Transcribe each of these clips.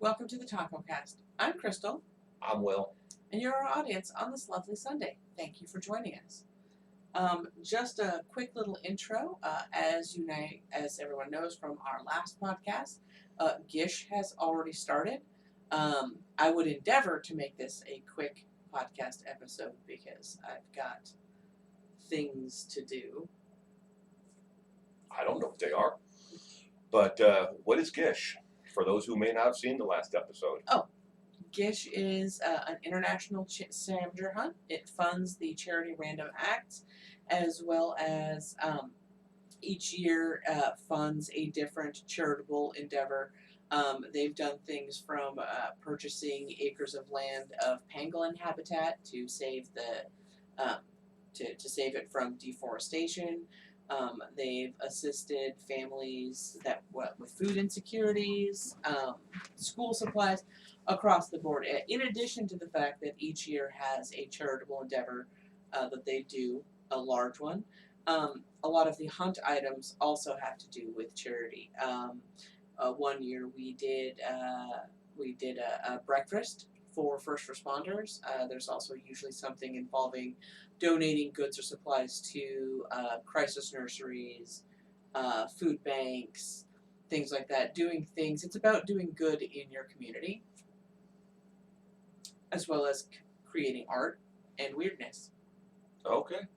Welcome to the Taco Cast. I'm Crystal, I'm Will. and you're our audience on this lovely Sunday. Thank you for joining us. Just a quick little intro. As everyone knows from our last podcast, Gish has already started. I would endeavor to make this a quick podcast episode because I've got things to do. I don't know what they are, but what is Gish? For those who may not have seen the last episode. Gish is an international scavenger hunt. It funds the charity Random Acts, as well as each year funds a different charitable endeavor. They've done things from purchasing acres of land of pangolin habitat to save to save it from deforestation. They've assisted families with food insecurities, school supplies, across the board. In addition to the fact that each year has a charitable endeavor that they do, a large one. A lot of the hunt items also have to do with charity. One year we did a breakfast for first responders. There's also usually something involving donating goods or supplies to crisis nurseries, food banks, things like that. Doing things. It's about doing good in your community, as well as creating art and weirdness. Okay.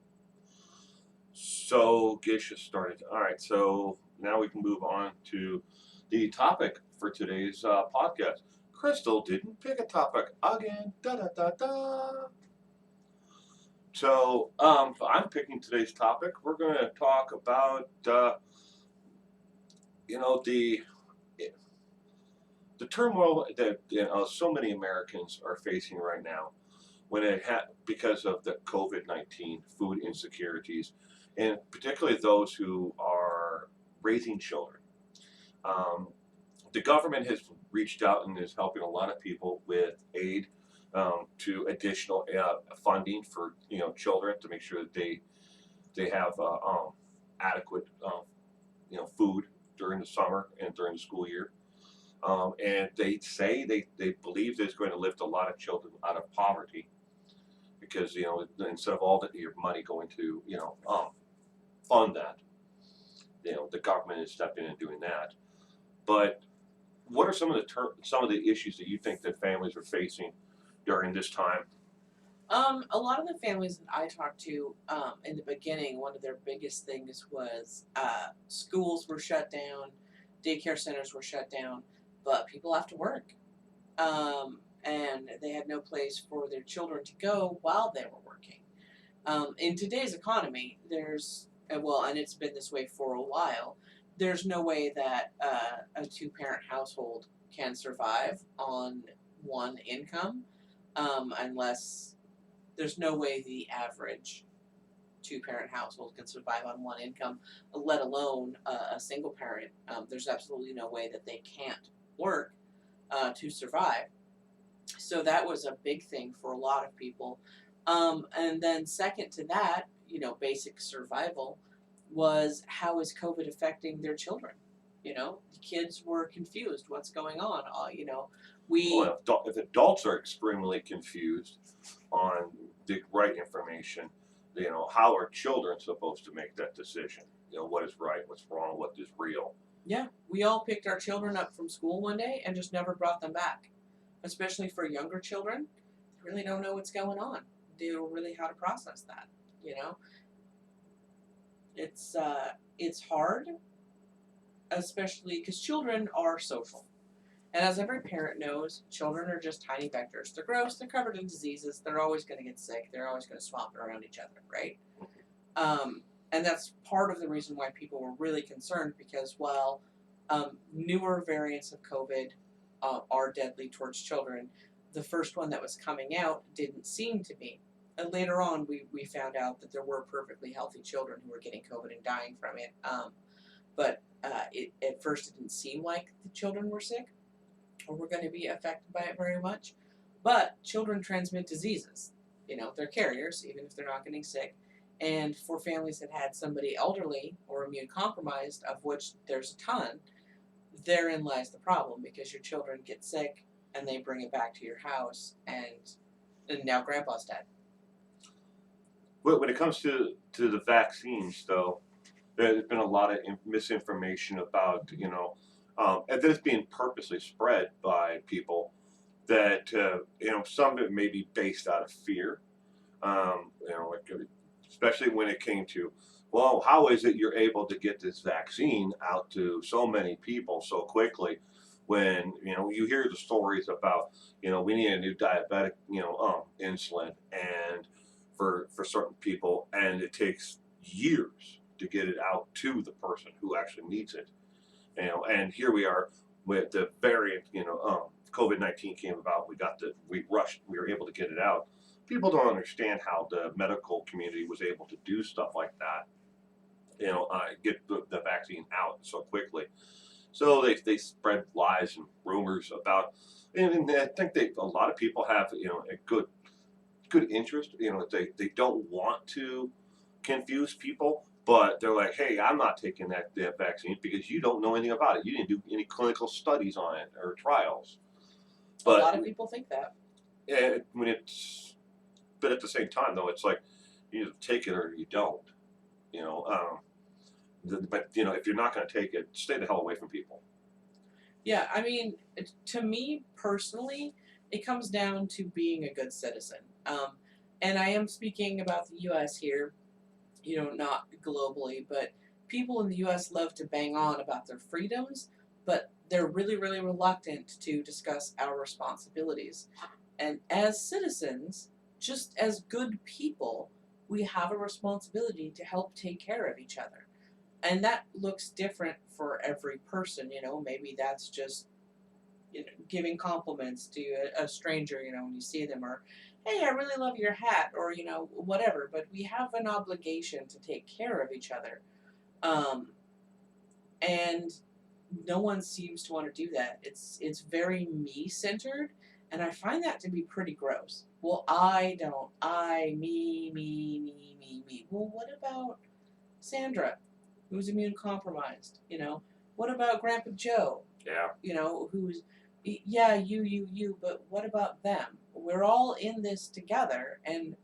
So Gish has started. All right. So now we can move on to the topic for today's podcast. Crystal didn't pick a topic again. Da da da da. So I'm picking today's topic. We're going to talk about the turmoil that so many Americans are facing right now because of the COVID-19 food insecurities, and particularly those who are raising children. Um, the government has reached out and is helping a lot of people with aid to additional funding for children to make sure that they have adequate food during the summer and during the school year. And they say they believe that it's going to lift a lot of children out of poverty because instead of all your money going to fund that, the government is stepping in and doing that. But what are some of the issues that you think that families are facing during this time? A lot of the families that I talked to in the beginning, one of their biggest things was schools were shut down, daycare centers were shut down, but people have to work. And they had no place for their children to go while they were working. In today's economy, and it's been this way for a while, there's no way that a two-parent household can survive on one income unless there's no way the average two-parent household can survive on one income, let alone a single parent. There's absolutely no way that they can't work to survive. So that was a big thing for a lot of people. And then second to that, basic survival was how is COVID affecting their children? The kids were confused. What's going on? If adults are extremely confused on the right information, how are children supposed to make that decision? What is right, what's wrong, what is real? Yeah, we all picked our children up from school one day and just never brought them back. Especially for younger children, they really don't know what's going on. They don't really how to process that. It's hard, especially because children are social. And as every parent knows, children are just tiny vectors. They're gross, they're covered in diseases, they're always going to get sick, they're always going to swamp around each other, right? And that's part of the reason why people were really concerned because while newer variants of COVID are deadly towards children, the first one that was coming out didn't seem to be. And later on, we found out that there were perfectly healthy children who were getting COVID and dying from it. But at first, it didn't seem like the children were sick or were going to be affected by it very much. But children transmit diseases. They're carriers, even if they're not getting sick. And for families that had somebody elderly or immune compromised, of which there's a ton, therein lies the problem, because your children get sick and they bring it back to your house, and now grandpa's dead. When it comes to the vaccines, though, there's been a lot of misinformation about, and that it's being purposely spread by people that, some of it may be based out of fear. Like, especially when it came to, well, how is it you're able to get this vaccine out to so many people so quickly? When you hear the stories about, we need a new diabetic, insulin, and for certain people, and it takes years to get it out to the person who actually needs it. And here we are with the variant. COVID-19 came about. We rushed. We were able to get it out. People don't understand how the medical community was able to do stuff like that. Get the vaccine out so quickly. So they spread lies and rumors about, and I think a lot of people have a good interest. They don't want to confuse people, but they're like, hey, I'm not taking that vaccine because you don't know anything about it. You didn't do any clinical studies on it or trials. A But lot of people think that. but at the same time, though, it's like you either take it or you don't. You know, but if you're not going to take it, stay the hell away from people. Yeah, I mean, to me personally, it comes down to being a good citizen. And I am speaking about the U.S. here, not globally, but people in the U.S. love to bang on about their freedoms, but they're really, really reluctant to discuss our responsibilities. And as citizens, just as good people, we have a responsibility to help take care of each other. And that looks different for every person. Maybe that's just giving compliments to a stranger, when you see them, or hey, I really love your hat, or whatever. But we have an obligation to take care of each other, and no one seems to want to do that. It's very me centered, and I find that to be pretty gross. Well, I don't. Me. Well, what about Sandra, who's immune compromised? What about Grandpa Joe? Yeah. Who's, yeah, you, but what about them? We're all in this together, and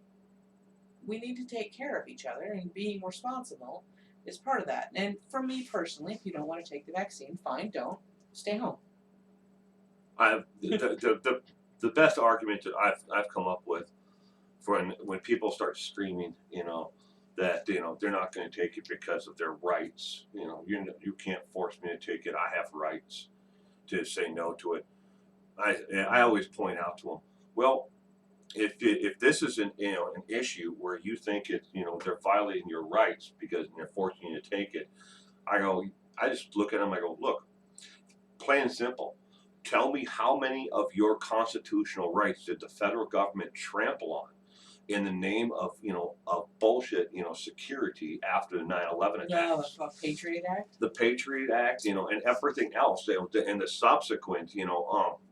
we need to take care of each other, and being responsible is part of that. And for me personally, if you don't want to take the vaccine, fine, don't. Stay home. The best argument that I've come up with for when people start screaming, that they're not going to take it because of their rights. You can't force me to take it. I have rights to say no to it. I always point out to them, well, if this is an issue where you think they're violating your rights because they're forcing you to take it, I just look at them. I go, look, plain and simple. Tell me how many of your constitutional rights did the federal government trample on in the name of bullshit security after the 9/11 attacks. Yeah, the Patriot Act. The Patriot Act, and everything else, and the subsequent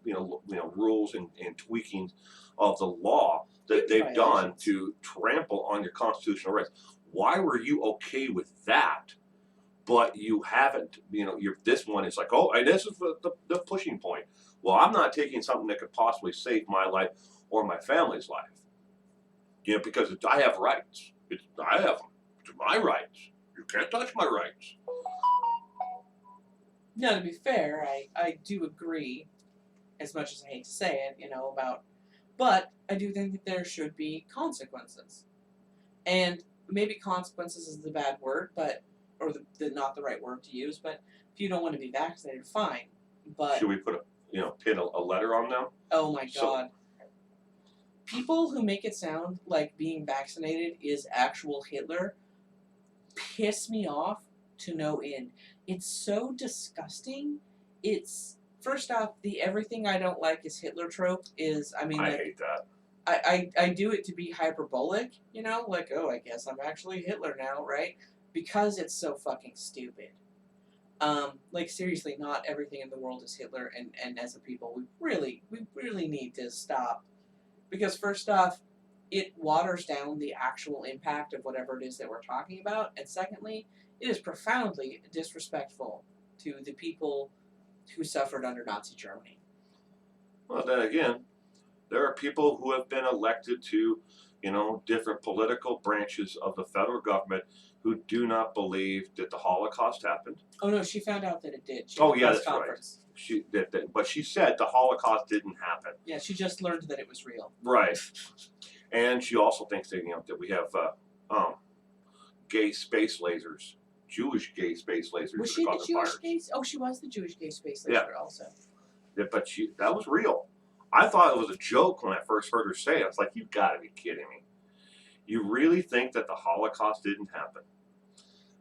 rules and tweakings of the law that they've done to trample on your constitutional rights. Why were you okay with that? But you haven't, this one is like, oh, and this is the pushing point. Well, I'm not taking something that could possibly save my life or my family's life. Because I have rights. I have them. It's my rights. You can't touch my rights. Now, to be fair, I do agree, as much as I hate to say it, but I do think that there should be consequences. And maybe consequences is the bad word, or the not the right word to use, but if you don't want to be vaccinated, fine. But should we put pin a letter on them? Oh my God. People who make it sound like being vaccinated is actual Hitler piss me off to no end. It's so disgusting. It's, first off, the everything I don't like is Hitler trope is, I hate that. I do it to be hyperbolic, like, oh, I guess I'm actually Hitler now, right? Because it's so fucking stupid. Seriously, not everything in the world is Hitler, and as a people, we really need to stop. Because first off, it waters down the actual impact of whatever it is that we're talking about, and secondly, it is profoundly disrespectful to the people who suffered under Nazi Germany. Well, then again, there are people who have been elected to, different political branches of the federal government who do not believe that the Holocaust happened. Oh no, she found out that it did. She Oh had a yeah, press that's right. conference. But she said the Holocaust didn't happen. Yeah, she just learned that it was real. Right, and she also thinks that that we have gay space lasers, Jewish gay space lasers Was that she are the causing Jewish fires. gay? Oh, she was the Jewish gay space Yeah. laser also. Yeah, but that was real. I thought it was a joke when I first heard her say it. I was like, "You've got to be kidding me! You really think that the Holocaust didn't happen?"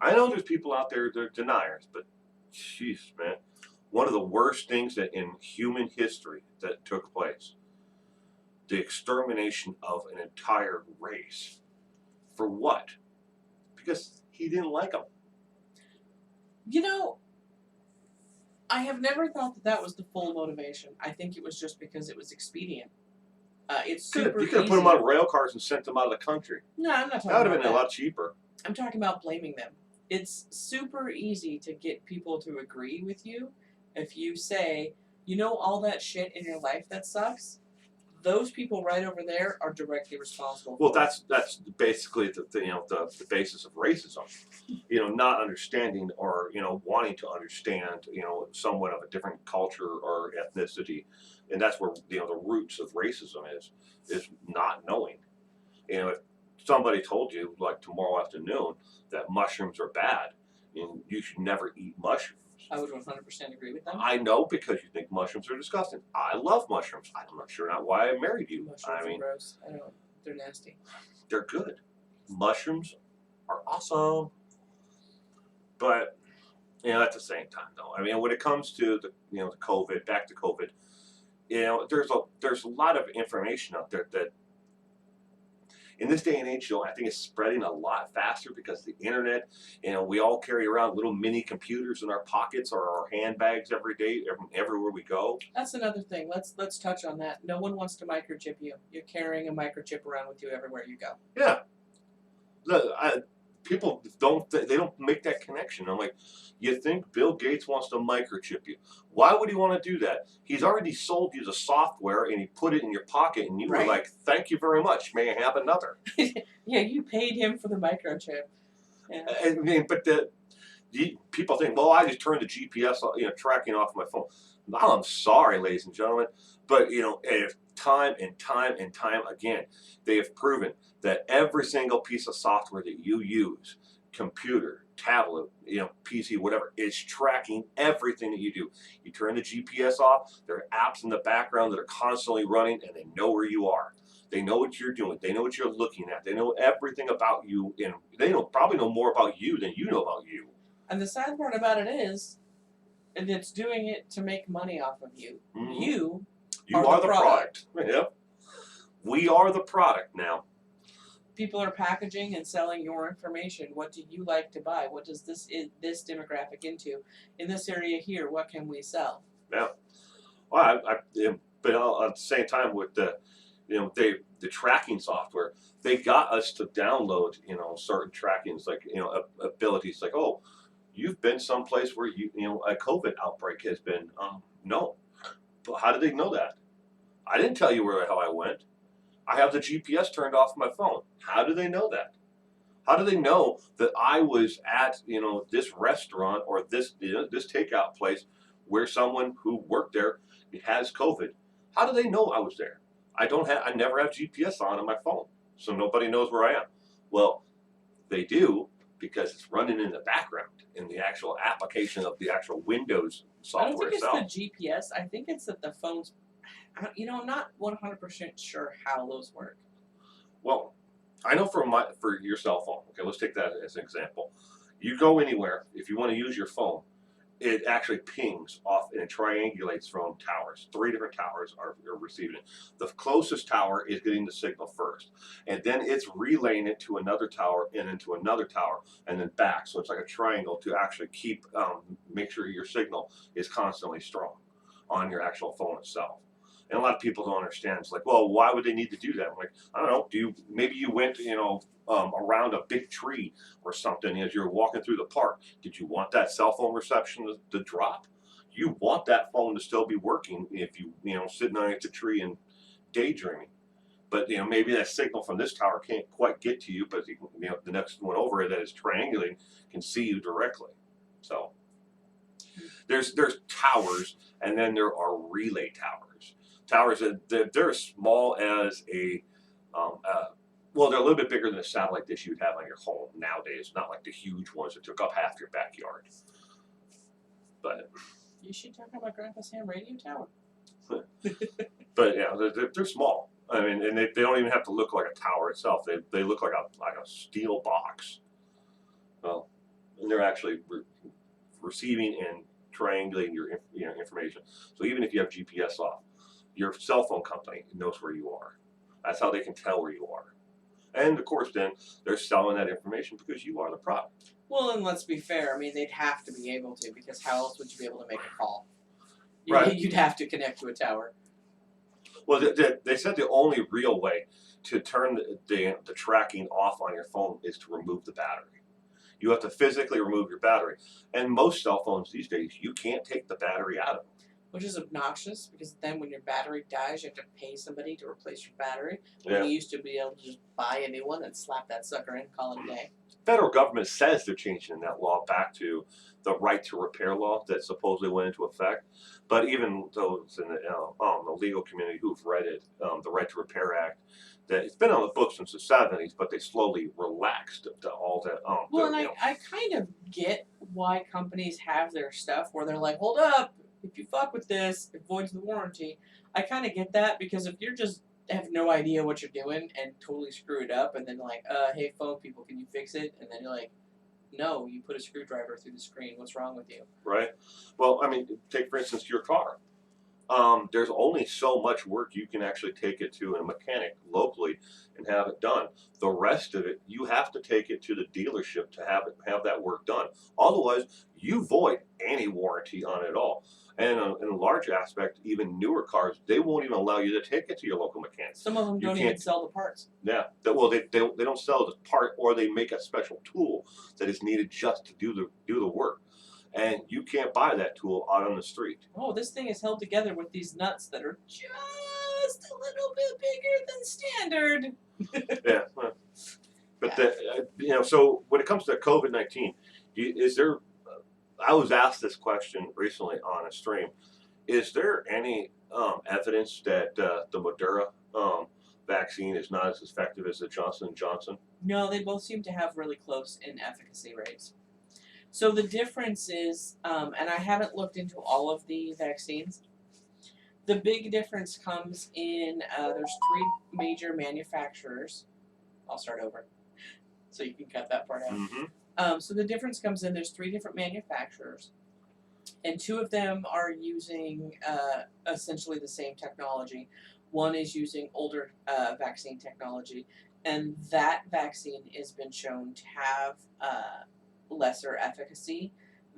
I know there's people out there that are deniers, but jeez, man, one of the worst things that in human history that took place, the extermination of an entire race. For what? Because he didn't like them. You know, I have never thought that that was the full motivation. I think it was just because it was expedient. It's super You could have put them on rail cars and sent them out of the country. No, I'm not talking That would about have been that. a lot cheaper. I'm talking about blaming them. It's super easy to get people to agree with you if you say, all that shit in your life that sucks. Those people right over there are directly responsible. Well, for it. that's basically the basis of racism. Not understanding or wanting to understand somewhat of a different culture or ethnicity, and that's where the roots of racism is not knowing. If somebody told you like tomorrow afternoon that mushrooms are bad and you should never eat mushrooms, I would 100% agree with them. I know because you think mushrooms are disgusting. I love mushrooms. I'm not sure not why I married you. Mushrooms are gross. I don't. They're nasty. They're good. Mushrooms are awesome. But at the same time, though, when it comes to the COVID, back to COVID, there's a lot of information out there that in this day and age, I think it's spreading a lot faster because of the internet. We all carry around little mini computers in our pockets or our handbags every day, everywhere we go. That's another thing. Let's touch on that. No one wants to microchip you. You're carrying a microchip around with you everywhere you go. Yeah. People they don't make that connection. I'm like, you think Bill Gates wants to microchip you? Why would he want to do that? He's already sold you the software and he put it in your pocket and you were like, thank you very much. May I have another? Yeah, you paid him for the microchip. Yeah. But people think, well, I just turned the GPS tracking off my phone. I'm sorry, ladies and gentlemen, but if time and time and time again, they have proven that every single piece of software that you use, computer, tablet, PC, whatever, is tracking everything that you do. You turn the GPS off, there are apps in the background that are constantly running and they know where you are. They know what you're doing. They know what you're looking at. They know everything about you. And they probably know more about you than you know about you. And the sad part about it is, and it's doing it to make money off of you. Mm-hmm. You are the product. Yep. We are the product now. People are packaging and selling your information. What do you like to buy? What does this demographic into? In this area here, what can we sell? Yeah. Well, but at the same time with the tracking software, they got us to download certain trackings like abilities like, oh, you've been someplace where a COVID outbreak has been. No, but how did they know that? I didn't tell you where the hell I went. I have the GPS turned off my phone. How do they know that? How do they know that I was at this restaurant or this this takeout place where someone who worked there has COVID? How do they know I was there? I never have GPS on my phone, so nobody knows where I am. Well, they do because it's running in the background in the actual application of the actual Windows software itself. I don't think it's the GPS. I think it's that the phone's. I'm not 100% sure how those work. Well, I know for your cell phone. Okay, let's take that as an example. You go anywhere, if you want to use your phone, it actually pings off and it triangulates from towers. 3 different towers are receiving it. The closest tower is getting the signal first, and then it's relaying it to another tower and then to another tower and then back. So it's like a triangle to actually make sure your signal is constantly strong on your actual phone itself. And a lot of people don't understand. It's like, well, why would they need to do that? I'm like, I don't know. Maybe you went, around a big tree or something as you're walking through the park. Did you want that cell phone reception to drop? you want that phone to still be working if sitting underneath the tree and daydreaming. But maybe that signal from this tower can't quite get to you, but the next one over that is triangulating can see you directly. So there's towers, and then there are relay towers. Towers that they're as small as well, they're a little bit bigger than a satellite dish you'd have on your home nowadays. Not like the huge ones that took up half your backyard. But You should talk about Grandpa Sam radio tower. but yeah, they're small. I mean, and they don't even have to look like a tower itself. They look like a steel box. Well, and they're actually receiving and triangulating your information. So even if you have GPS off, your cell phone company knows where you are. That's how they can tell where you are. And of course, then they're selling that information because you are the product. Well, and let's be fair. I mean, they'd have to be able to, because how else would you be able to make a call? Right. You'd have to connect to a tower. Well, they said the only real way to turn the tracking off on your phone is to remove the battery. You have to physically remove your battery. And most cell phones these days, you can't take the battery out of them. Which is obnoxious, because then when your battery dies, you have to pay somebody to replace your battery. Yeah. When you used to be able to just buy a new one and slap that sucker in, call it a day. Federal government says they're changing that law back to the right to repair law that supposedly went into effect. But even those in the legal community who've read it, the Right to Repair Act, that it's been on the books since the 70s, but they slowly relaxed all that. Well, and I kind of get why companies have their stuff where they're like, hold up, if you fuck with this, it voids the warranty. I kind of get that, because if you're just have no idea what you're doing and totally screw it up, and then like, hey phone people, can you fix it? And then you're like, no, you put a screwdriver through the screen. What's wrong with you? Right. Well, I mean, take for instance your car. There's only so much work you can actually take it to a mechanic locally and have it done. The rest of it, you have to take it to the dealership to have that work done. Otherwise, you void any warranty on it at all. And in a large aspect, even newer cars, they won't even allow you to take it to your local mechanic. Some of them don't even sell the parts. Yeah, well, they don't sell the part, or they make a special tool that is needed just to do the work. And you can't buy that tool out on the street. Oh, this thing is held together with these nuts that are just a little bit bigger than standard. Yeah, but so when it comes to COVID-19, is there? I was asked this question recently on a stream. Is there any evidence that the Moderna vaccine is not as effective as the Johnson & Johnson? No, they both seem to have really close in efficacy rates. So the difference is, and I haven't looked into all of the vaccines, the big difference comes in, there's 3 major manufacturers. I'll start over, so you can cut that part out. Mm-hmm. So the difference comes in, there's 3 different manufacturers, and 2 of them are using essentially the same technology. One is using older vaccine technology, and that vaccine has been shown to have lesser efficacy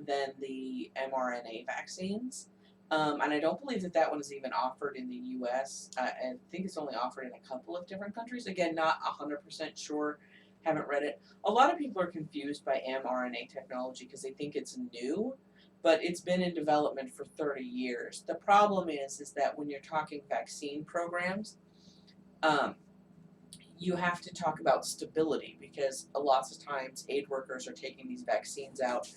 than the mRNA vaccines. And I don't believe that one is even offered in the U.S. I think it's only offered in a couple of different countries. Again, not 100% sure. Haven't read it. A lot of people are confused by mRNA technology because they think it's new, but it's been in development for 30 years. The problem is that when you're talking vaccine programs, you have to talk about stability, because a lot of times aid workers are taking these vaccines out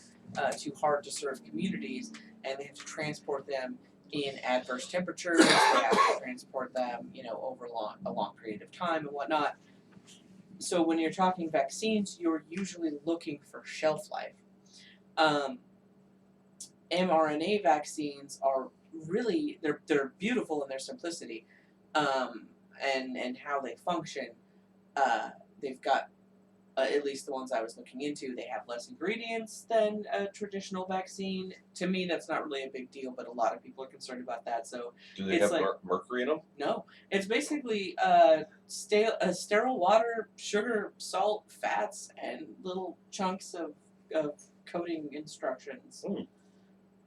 to hard to serve communities, and they have to transport them in adverse temperatures. They have to transport them, over a long period of time and whatnot. So when you're talking vaccines, you're usually looking for shelf life. mRNA vaccines are really, they're beautiful in their simplicity, and how they function. They've got, at least the ones I was looking into, they have less ingredients than a traditional vaccine. To me, that's not really a big deal, but a lot of people are concerned about that. So do they have mercury in them? No, it's basically sterile water, sugar, salt, fats, and little chunks of coding instructions.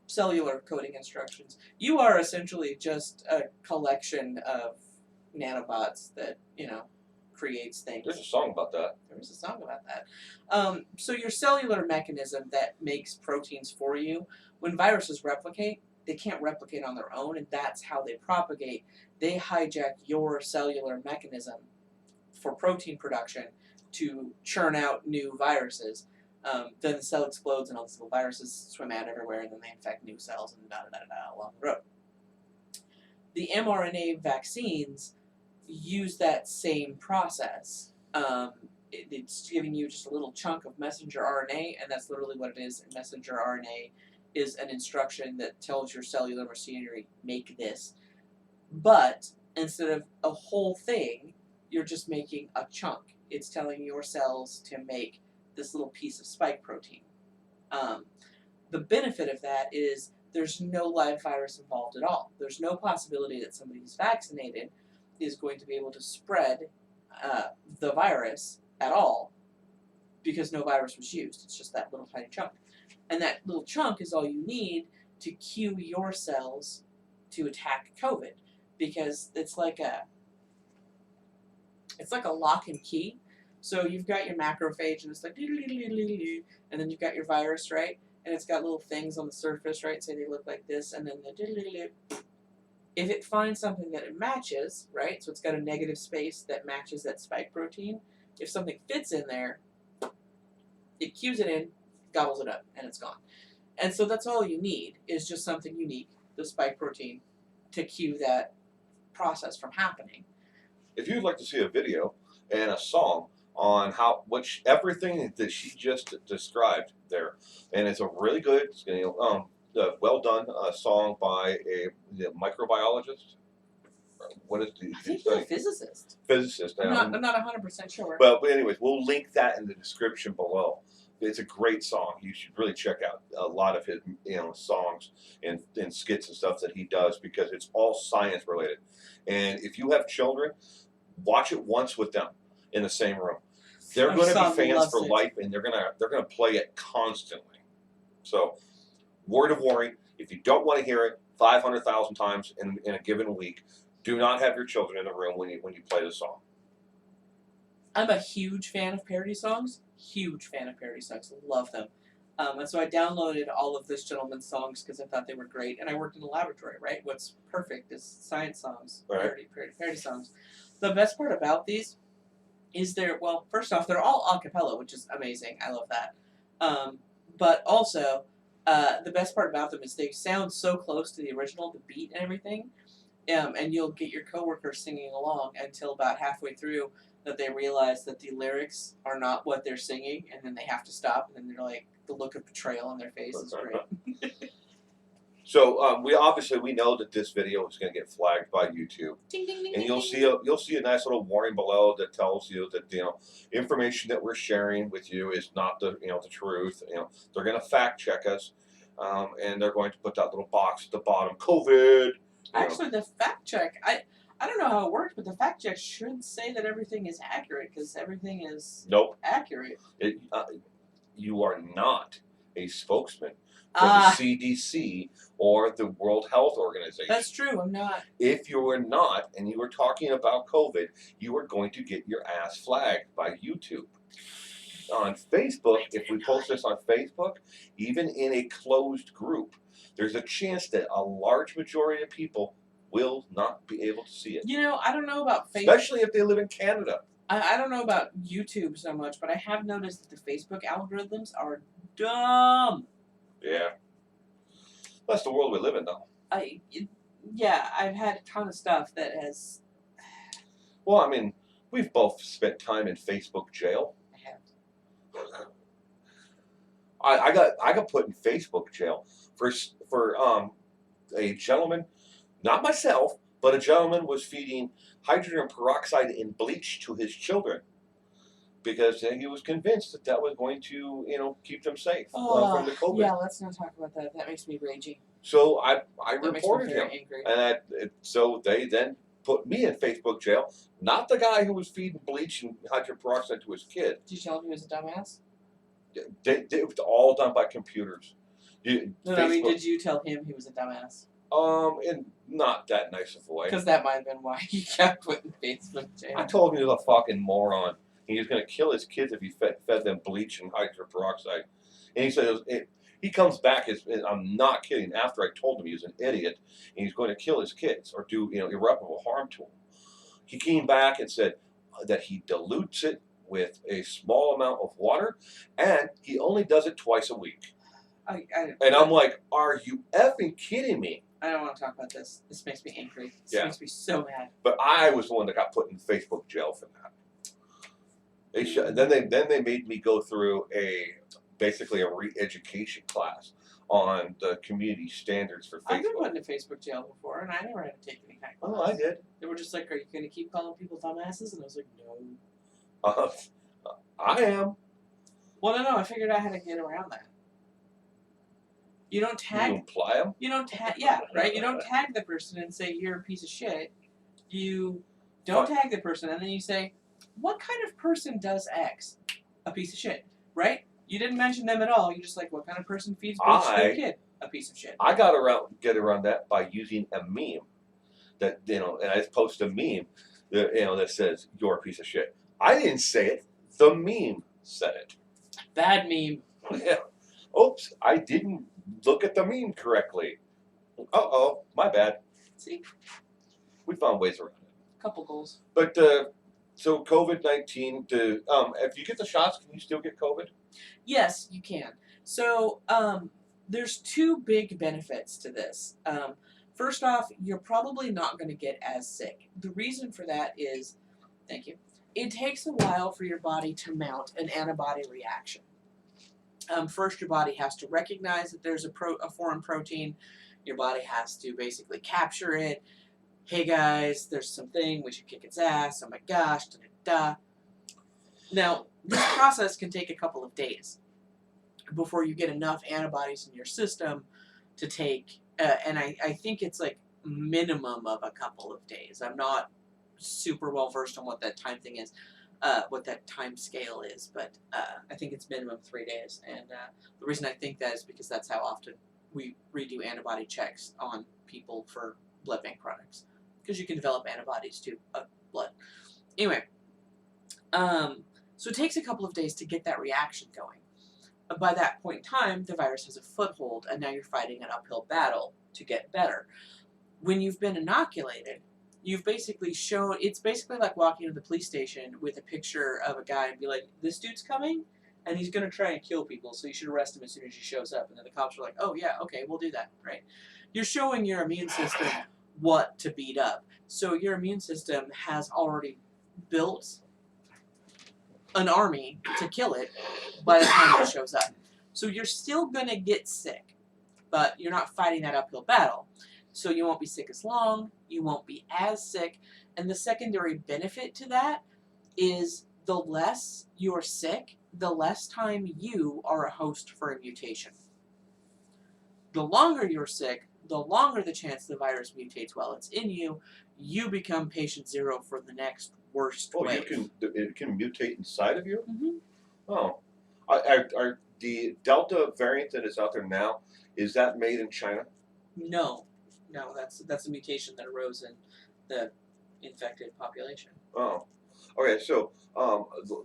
Cellular coding instructions. You are essentially just a collection of nanobots that, creates things. There's a song about that. There is a song about that. So your cellular mechanism that makes proteins for you, when viruses replicate, they can't replicate on their own, and that's how they propagate. They hijack your cellular mechanism for protein production to churn out new viruses. Then the cell explodes and all these little viruses swim out everywhere, and then they infect new cells and da da da da along the road. The mRNA vaccines use that same process. It's giving you just a little chunk of messenger RNA, and that's literally what it is. And messenger RNA is an instruction that tells your cellular machinery, make this. But instead of a whole thing, you're just making a chunk. It's telling your cells to make this little piece of spike protein. The benefit of that is there's no live virus involved at all. There's no possibility that somebody who's vaccinated is going to be able to spread the virus at all because no virus was used. It's just that little tiny chunk. And that little chunk is all you need to cue your cells to attack COVID, because it's like a lock and key. So you've got your macrophage and it's like, and then you've got your virus, right? And it's got little things on the surface, right? Say they look like this, and then the if it finds something that it matches, right? So it's got a negative space that matches that spike protein. If something fits in there, it cues it in, gobbles it up, and it's gone. And so that's all you need, is just something unique, the spike protein, to cue that process from happening. If you'd like to see a video and a song on everything that she just described there, and it's a really good, well done song by a microbiologist. What is the? I think he's a physicist. Physicist. I'm not 100% sure. But anyways, we'll link that in the description below. It's a great song. You should really check out a lot of his songs and skits and stuff that he does, because it's all science related. And if you have children, watch it once with them in the same room. They're going to be fans for life, and they're gonna play it constantly. So, word of warning: if you don't want to hear it 500,000 times in a given week, do not have your children in the room when you play the song. I'm a huge fan of parody songs. Huge fan of parody songs. Love them. And so I downloaded all of this gentleman's songs because I thought they were great. And I worked in a laboratory, right? What's perfect is science songs, parody songs. The best part about these is first off, they're all a cappella, which is amazing. I love that. But also, the best part about them is they sound so close to the original, the beat and everything. And you'll get your coworkers singing along until about halfway through that they realize that the lyrics are not what they're singing, and then they have to stop, and then they're like, the look of betrayal on their face is great. So we know that this video is going to get flagged by YouTube, Ding, ding, ding, and ding, you'll see a nice little warning below that tells you that information that we're sharing with you is not the truth. They're going to fact check us, and they're going to put that little box at the bottom, COVID. Actually, the fact check, I don't know how it works, but the fact check should say that everything is accurate, because everything is accurate. You are not a spokesman for the CDC or the World Health Organization. That's true, I'm not. If you are not, and you are talking about COVID, you are going to get your ass flagged by YouTube. On Facebook, if we post this on Facebook, even in a closed group, there's a chance that a large majority of people will not be able to see it. I don't know about Facebook. Especially if they live in Canada. I don't know about YouTube so much, but I have noticed that the Facebook algorithms are dumb. Yeah. That's the world we live in, though. I've had a ton of stuff that has... Well, I mean, we've both spent time in Facebook jail. I have. I got put in Facebook jail for a gentleman, not myself, but a gentleman was feeding hydrogen peroxide in bleach to his children because he was convinced that was going to, keep them safe from the COVID. Yeah, let's not talk about that. That makes me raging. So I reported him, and so they then put me in Facebook jail. Not the guy who was feeding bleach and hydrogen peroxide to his kid. Did you tell him he was a dumbass? It was all done by computers. I mean, did you tell him he was a dumbass? In not that nice of a way. Because that might have been why he got put in Facebook jail. I told him he was a fucking moron. He was going to kill his kids if he fed them bleach and hydrogen peroxide. And he said He comes back, and I'm not kidding, after I told him he was an idiot and he's going to kill his kids or do irreparable harm to them. He came back and said that he dilutes it with a small amount of water and he only does it twice a week. And I'm like, are you effing kidding me? I don't want to talk about this. This makes me angry. This Yeah. makes me so mad. But I was the one that got put in Facebook jail for that. Then they made me go through basically a re-education class on the community standards for Facebook. I've been put into Facebook jail before, and I never had to take any kind of class. Oh, I did. They were just like, "Are you going to keep calling people dumbasses?" And I was like, "No." I am. Well, no. I figured out how to get around that. You don't tag. You imply them? You don't tag. Yeah, right. You don't tag the person and say you're a piece of shit. You don't tag the person, and then you say, "What kind of person does X?" A piece of shit, right? You didn't mention them at all. You just like, what kind of person feeds bitch to their kid? A piece of shit. I get around that by using a meme that and I post a meme that says you're a piece of shit. I didn't say it. The meme said it. Bad meme. Yeah. Oops, I didn't look at the meme correctly. My bad. See, we found ways around it. Couple goals. But so COVID-19. If you get the shots, can you still get COVID? Yes, you can. So there's two big benefits to this. First off, you're probably not going to get as sick. The reason for that is, thank you, it takes a while for your body to mount an antibody reaction. First, your body has to recognize that there's a foreign protein. Your body has to basically capture it. Hey guys, there's something, we should kick its ass. Oh my gosh, da-da-da. Now, this process can take a couple of days before you get enough antibodies in your system to take, and I think it's like minimum of a couple of days. I'm not super well versed on what that time thing is, what that time scale is, but I think it's minimum 3 days. And the reason I think that is because that's how often we redo antibody checks on people for blood bank products, because you can develop antibodies to blood. Anyway, so it takes a couple of days to get that reaction going. By that point in time, the virus has a foothold, and now you're fighting an uphill battle to get better. When you've been inoculated, you've basically shown, it's basically like walking to the police station with a picture of a guy and be like, this dude's coming, and he's going to try and kill people, so you should arrest him as soon as he shows up. And then the cops are like, oh yeah, okay, we'll do that, right? You're showing your immune system what to beat up. So your immune system has already built an army to kill it by the time it shows up. So you're still going to get sick, but you're not fighting that uphill battle. So you won't be sick as long, you won't be as sick, and the secondary benefit to that is the less you're sick, the less time you are a host for a mutation. The longer you're sick, the longer the chance the virus mutates while it's in you, you become patient zero for the next worst wave. It can mutate inside of you? Mm-hmm. Oh. Are the Delta variant that is out there now, is that made in China? No, that's a mutation that arose in the infected population. Oh. Okay, so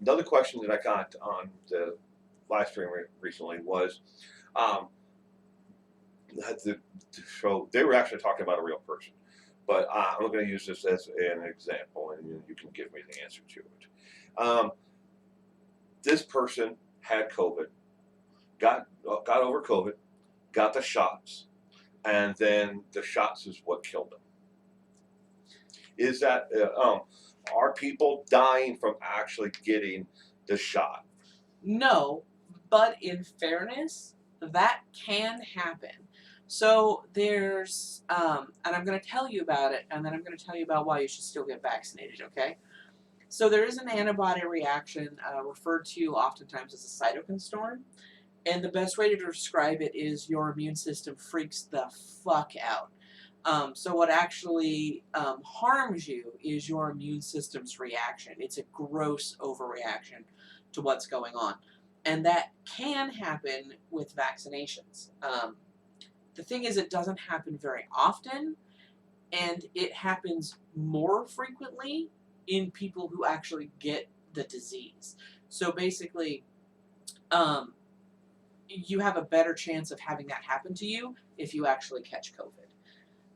another question that I got on the live stream recently was, so they were actually talking about a real person, but I'm going to use this as an example, and you can give me the answer to it. This person had COVID, got over COVID, got the shots, and then the shots is what killed them. Is that are people dying from actually getting the shot? No, but in fairness, that can happen. So there's, and I'm going to tell you about it, and then I'm going to tell you about why you should still get vaccinated, okay? So there is an antibody reaction referred to oftentimes as a cytokine storm, and the best way to describe it is your immune system freaks the fuck out. So what actually harms you is your immune system's reaction. It's a gross overreaction to what's going on. And that can happen with vaccinations. The thing is, it doesn't happen very often, and it happens more frequently in people who actually get the disease. So basically, you have a better chance of having that happen to you if you actually catch COVID.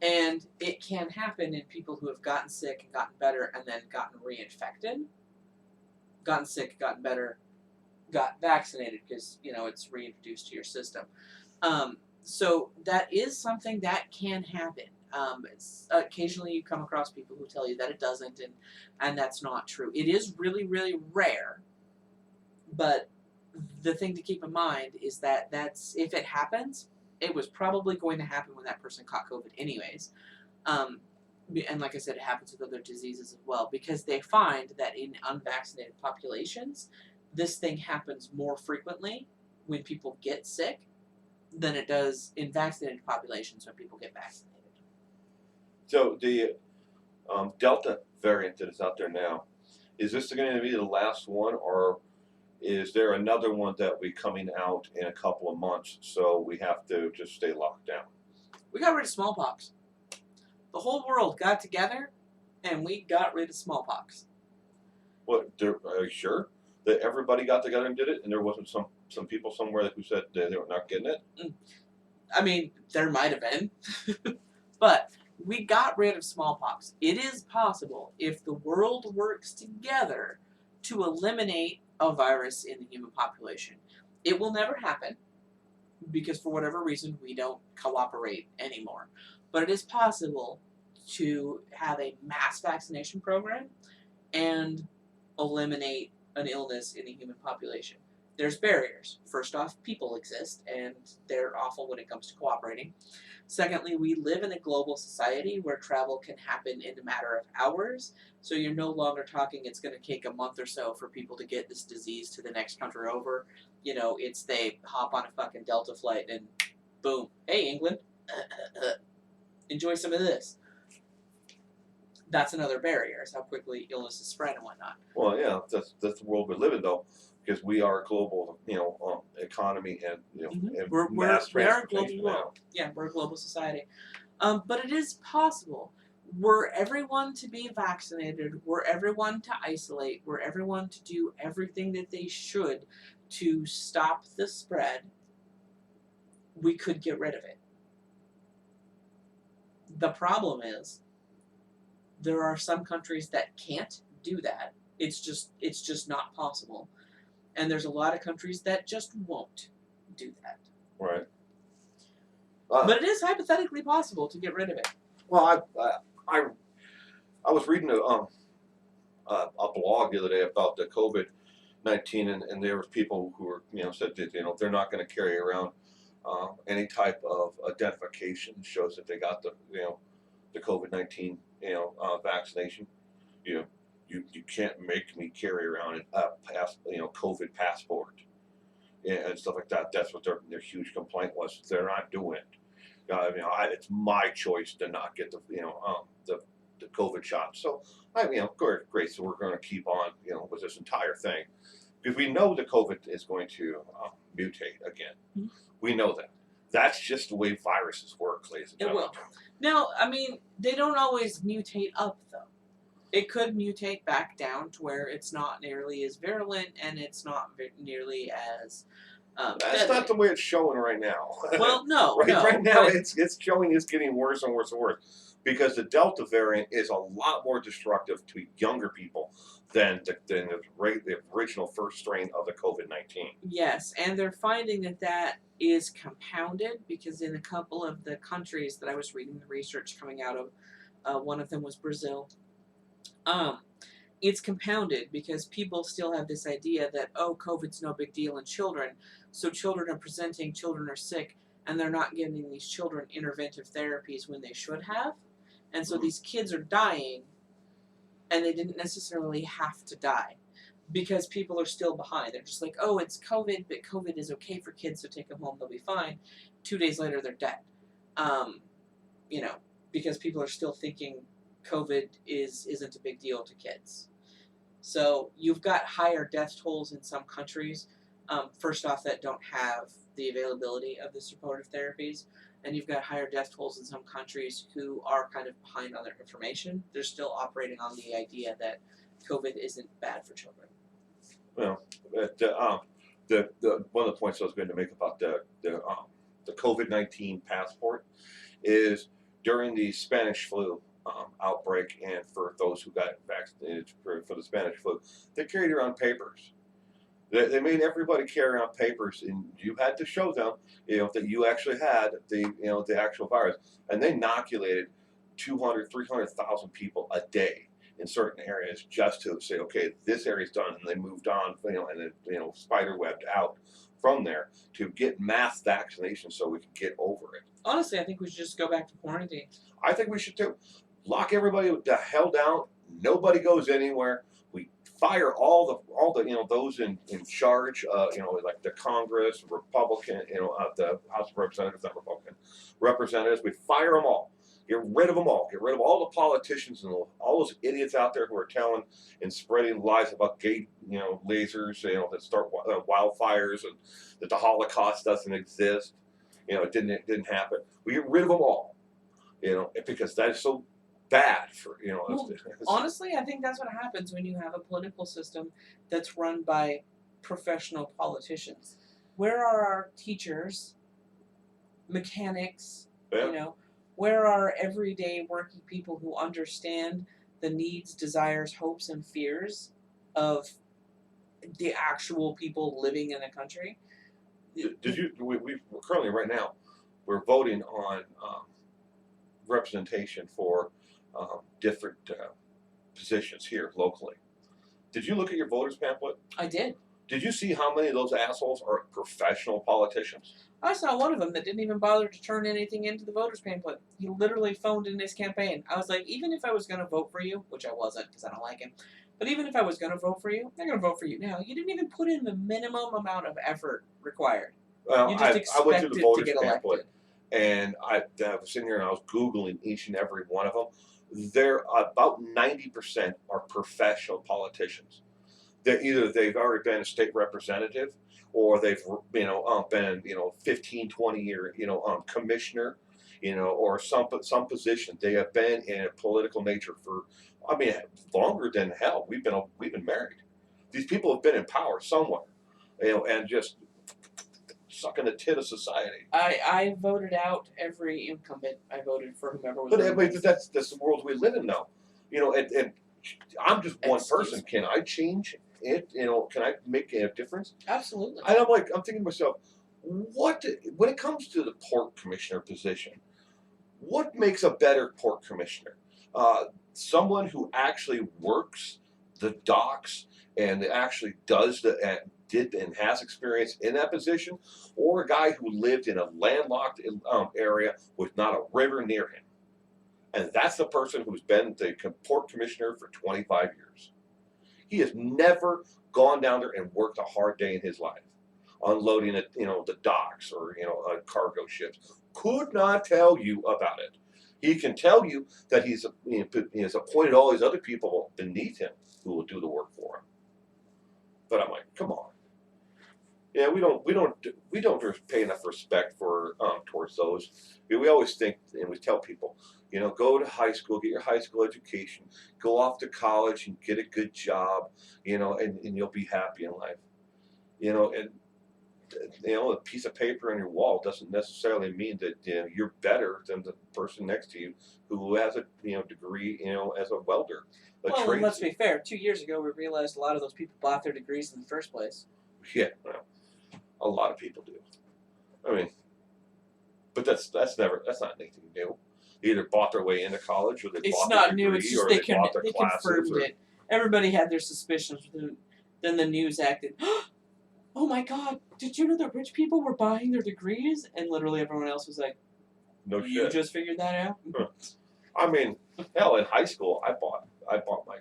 And it can happen in people who have gotten sick and gotten better and then gotten reinfected, gotten sick, gotten better, got vaccinated because, it's reintroduced to your system. So that is something that can happen. Occasionally you come across people who tell you that it doesn't, and that's not true. It is really, really rare, but the thing to keep in mind is that if it happens, it was probably going to happen when that person caught COVID anyways. Um, and like I said, it happens with other diseases as well because they find that in unvaccinated populations, this thing happens more frequently when people get sick than it does in vaccinated populations when people get vaccinated. So the Delta variant that is out there now, is this going to be the last one, or is there another one that will be coming out in a couple of months? So we have to just stay locked down. We got rid of smallpox. The whole world got together and we got rid of smallpox. What? Are you sure that everybody got together and did it, and there wasn't some people somewhere who said they were not getting it? I mean, there might have been, but we got rid of smallpox. It is possible if the world works together to eliminate a virus in the human population. It will never happen because for whatever reason we don't cooperate anymore. But it is possible to have a mass vaccination program and eliminate an illness in the human population. There's barriers. First off, people exist, and they're awful when it comes to cooperating. Secondly, we live in a global society where travel can happen in a matter of hours, so you're no longer talking it's going to take a month or so for people to get this disease to the next country over. It's they hop on a fucking Delta flight and boom, hey England, enjoy some of this. That's another barrier, is how quickly illnesses spread and whatnot. Well, yeah, that's the world we live in, though, because we are a global, economy, and and We mass are a global transportation world. now. Yeah, we're a global society. But it is possible. Were everyone to be vaccinated, were everyone to isolate, were everyone to do everything that they should to stop the spread, we could get rid of it. The problem is there are some countries that can't do that. It's just not possible. And there's a lot of countries that just won't do that. Right. But it is hypothetically possible to get rid of it. Well, I was reading a blog the other day about the COVID-19, and there was people who were said that they're not going to carry around any type of identification that shows that they got the COVID-19 vaccination. You can't make me carry around a COVID passport and stuff like that. That's what their huge complaint was. They're not doing it. It's my choice to not get the COVID shot. So great. So we're going to keep on with this entire thing because we know the COVID is going to mutate again. Mm-hmm. We know that. That's just the way viruses work, ladies and gentlemen. It will. Now, they don't always mutate up though. It could mutate back down to where it's not nearly as virulent and it's not nearly as That's deadly. not the way it's showing right now. Well, no, right now it's showing it's getting worse and worse and worse because the Delta variant is a lot more destructive to younger people than the original first strain of the COVID-19. Yes, and they're finding that is compounded because in a couple of the countries that I was reading the research coming out of, one of them was Brazil. It's compounded because people still have this idea that, COVID's no big deal in children, so children are sick, and they're not giving these children interventive therapies when they should have, and so these kids are dying, and they didn't necessarily have to die, because people are still behind. They're just like, it's COVID, but COVID is okay for kids, so take them home, they'll be fine. 2 days later, they're dead. Because people are still thinking COVID isn't a big deal to kids. So you've got higher death tolls in some countries, first off, that don't have the availability of the supportive therapies, and you've got higher death tolls in some countries who are kind of behind on their information. They're still operating on the idea that COVID isn't bad for children. Well, the one of the points I was going to make about the COVID-19 passport is during the Spanish flu outbreak, and for those who got vaccinated for the Spanish flu, they carried around papers. They made everybody carry around papers, and you had to show them, that you actually had the actual virus, and they inoculated 200, 300,000 people a day in certain areas just to say, okay, this area's done, and they moved on, and then spider webbed out from there to get mass vaccination so we could get over it. Honestly, I think we should just go back to quarantine. I think we should too. Lock everybody the hell down. Nobody goes anywhere. We fire all the those in charge. Like the Congress, Republican, the House of Representatives, not Republican representatives. We fire them all. Get rid of them all. Get rid of all the politicians and all those idiots out there who are telling and spreading lies about gay, lasers, that start wildfires, and that the Holocaust doesn't exist. It didn't happen. We get rid of them all. Because that is so bad for Well, honestly, I think that's what happens when you have a political system that's run by professional politicians. Where are our teachers, mechanics, yeah. where are everyday working people who understand the needs, desires, hopes, and fears of the actual people living in a country? Did you? We're currently right now, we're voting on representation for different positions here locally. Did you look at your voters pamphlet? I did. Did you see how many of those assholes are professional politicians? I saw one of them that didn't even bother to turn anything into the voters pamphlet. He literally phoned in his campaign. I was like, even if I was going to vote for you, which I wasn't because I don't like him, but even if I was going to vote for you, I'm going to vote for you now. You didn't even put in the minimum amount of effort required. Well, You just I went through expected the to voters get pamphlet, elected. and I was sitting here and I was Googling each and every one of them. They're about 90% are professional politicians. They've already been a state representative, or they've been 15, 20 year commissioner, or some position. They have been in a political nature for, longer than hell. We've been married. These people have been in power somewhere, and just sucking the tit of society. I voted out every incumbent. I voted for whomever was But running. that's the world we live in now. And I'm just one Excuse person. me. Can I change it? Can I make a difference? Absolutely. And I'm thinking to myself, when it comes to the port commissioner position, what makes a better port commissioner? Someone who actually works the docks and actually did and has experience in that position, or a guy who lived in a landlocked area with not a river near him. And that's the person who's been the port commissioner for 25 years. He has never gone down there and worked a hard day in his life, unloading at the docks or cargo ships. Could not tell you about it. He can tell you that he's appointed all these other people beneath him who will do the work for him. But I'm like, come on. Yeah, we don't pay enough respect for towards those. We always think, and we tell people, go to high school, get your high school education, go off to college and get a good job, and you'll be happy in life. And a piece of paper on your wall doesn't necessarily mean that you're better than the person next to you who has a degree as a welder. Well, and let's be fair. 2 years ago, we realized a lot of those people bought their degrees in the first place. Yeah, well, a lot of people do. But that's not anything new. They either bought their way into college, or they It's bought not their new. degree, It's just or they bought their confirmed classes. it. Everybody had their suspicions. Then the news acted. Oh my God! Did you know that rich people were buying their degrees? And literally everyone else was like, No "You shit. just figured that out." Hell, in high school, I bought my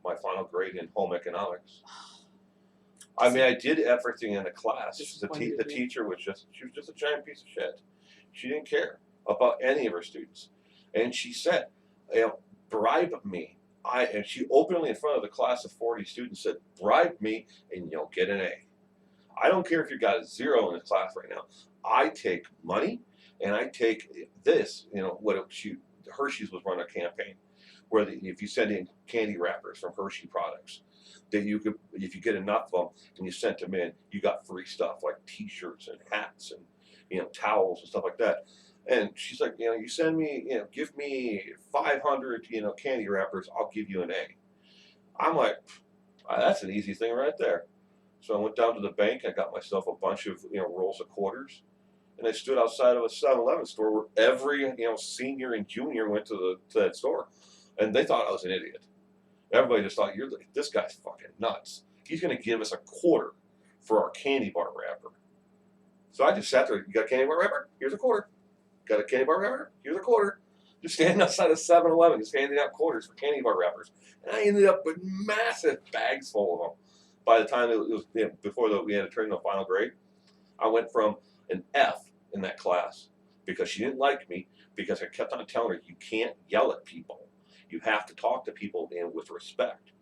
my final grade in home economics. I did everything in the class. The teacher was just a giant piece of shit. She didn't care about any of her students, and she said, bribe me. And she openly in front of the class of 40 students said, bribe me and you'll get an A. I don't care if you got a 0 in the class right now. I take money, and I take this. Hershey's was running a campaign where if you send in candy wrappers from Hershey products, that you could, if you get enough of them and you sent them in, you got free stuff like T-shirts and hats and towels and stuff like that. And she's like, you send me, give me 500, candy wrappers, I'll give you an A. I'm like, that's an easy thing right there. So I went down to the bank. I got myself a bunch of rolls of quarters, and I stood outside of a 7-Eleven store where every senior and junior went to that store, and they thought I was an idiot. Everybody just thought this guy's fucking nuts. He's going to give us a quarter for our candy bar wrapper. So I just sat there. You got a candy bar wrapper? Here's a quarter. Got a candy bar wrapper? Here's a quarter. Just standing outside of 7-Eleven, just handing out quarters for candy bar wrappers, and I ended up with massive bags full of them. By the time it was before we had to turn in the final grade, I went from an F in that class because she didn't like me, because I kept on telling her you can't yell at people. You have to talk to people with respect.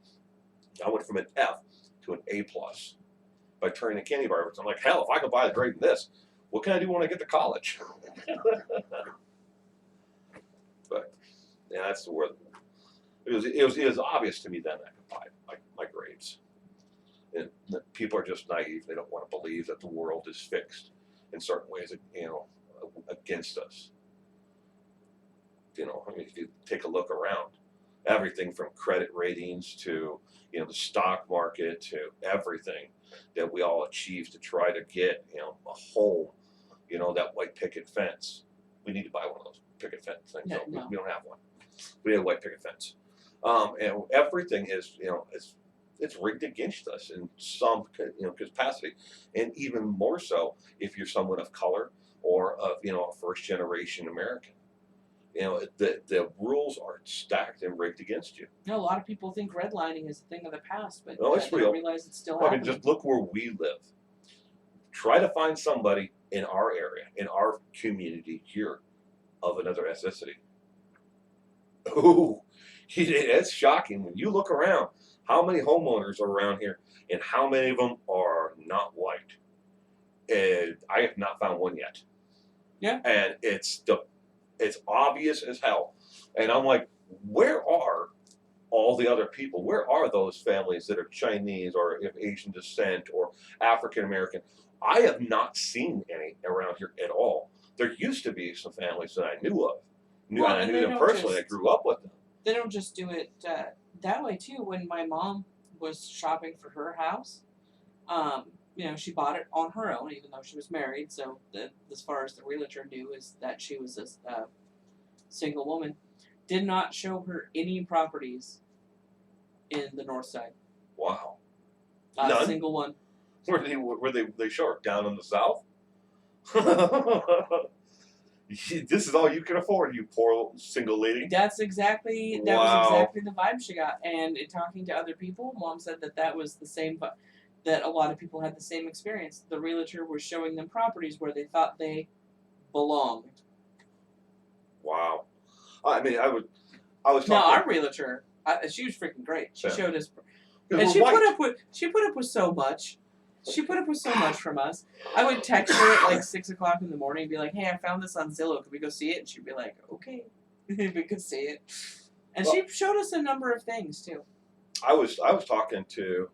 I went from an F to an A plus by turning in candy bars. I'm like, hell, if I can buy the grade in this, what can I do when I get to college? But yeah, that's the word. It was obvious to me then I could buy my grades. And people are just naive. They don't want to believe that the world is fixed in certain ways, against us. I mean, if you take a look around, everything from credit ratings to the stock market to everything that we all achieve to try to get a home, that white picket fence. We need to buy one of those picket fence things. No, We no. don't have one. We have a white picket fence, and everything is it's rigged against us in some capacity, and even more so if you're someone of color or of a first generation American. The rules are stacked and rigged against you. A lot of people think redlining is a thing of the past, but No, it's they real. don't realize it's still I mean, happening. just look where we live. Try to find somebody in our area, in our community here, of another ethnicity. Ooh, it's shocking when you look around. How many homeowners are around here, and how many of them are not white? And I have not found one yet. Yeah. And it's obvious as hell. And I'm like, where are all the other people? Where are those families that are Chinese or of Asian descent or African American? I have not seen any around here at all. There used to be some families that I knew of. And I knew them personally. I grew up with them. They don't just do it that way too. When my mom was shopping for her house, she bought it on her own, even though she was married. So as far as the realtor knew, is that she was a single woman. Did not show her any properties in the north side. Wow. Not None? a single one. Were they short down in the south? This is all you can afford, you poor single lady. That was exactly the vibe she got. And talking to other people, Mom said that was the same, that a lot of people had the same experience. The realtor was showing them properties where they thought they belonged. Wow. I mean, I was talking. Now our realtor, she was freaking great. She showed us, and she put up with so much. She put up with so much from us. I would text her at like 6 o'clock in the morning and be like, "Hey, I found this on Zillow. Could we go see it?" And she'd be like, "Okay, we could see it." And she showed us a number of things too. I was talking to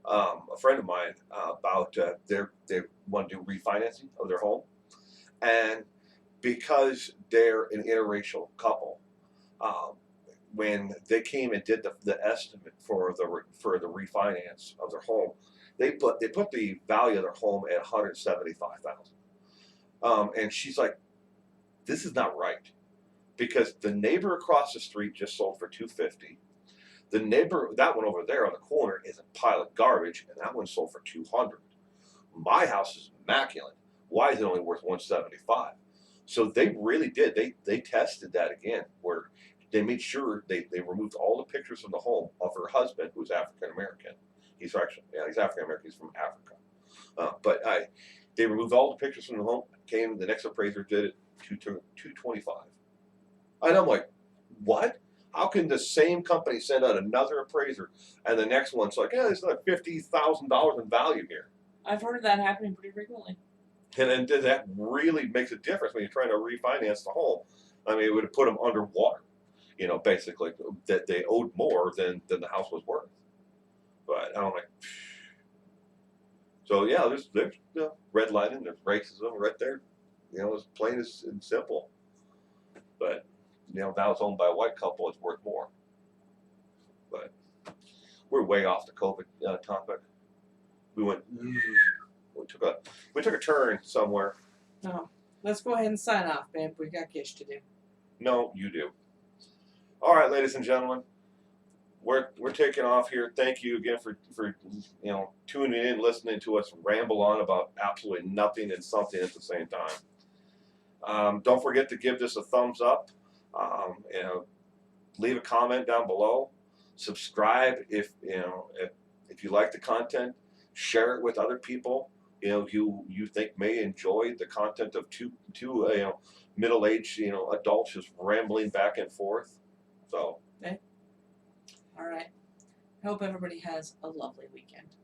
a friend of mine about they want to do refinancing of their home, and because they're an interracial couple, when they came and did the estimate for the refinance of their home, they put the value of their home at $175,000, and she's like, "This is not right," because the neighbor across the street just sold for $250. The neighbor, that one over there on the corner, is a pile of garbage, and that one sold for $200. My house is immaculate. Why is it only worth $175? So they really did. They tested that again, where they made sure they removed all the pictures from the home of her husband, who's African American. He's African American. He's from Africa. But they removed all the pictures from the home. The next appraiser did it $225, and I'm like, what? How can the same company send out another appraiser, and the next one's like, yeah, there's like $50,000 in value here? I've heard of that happening pretty frequently. And then that really makes a difference when you're trying to refinance the home. I mean, it would have put them underwater, basically, that they owed more than the house was worth. But I'm like, so yeah, there's redlining, there's racism right there. As plain as and simple. But now it's owned by a white couple, it's worth more. But we're way off the COVID topic. We went. We took a turn somewhere. No. Let's go ahead and sign off, babe. We got gish to do. No, you do. All right, ladies and gentlemen, we're taking off here. Thank you again for tuning in, listening to us ramble on about absolutely nothing and something at the same time. Don't forget to give this a thumbs up. Leave a comment down below. Subscribe if you like the content. Share it with other people. You think may enjoy the content of two middle-aged adults just rambling back and forth. So. Okay. All right. I hope everybody has a lovely weekend.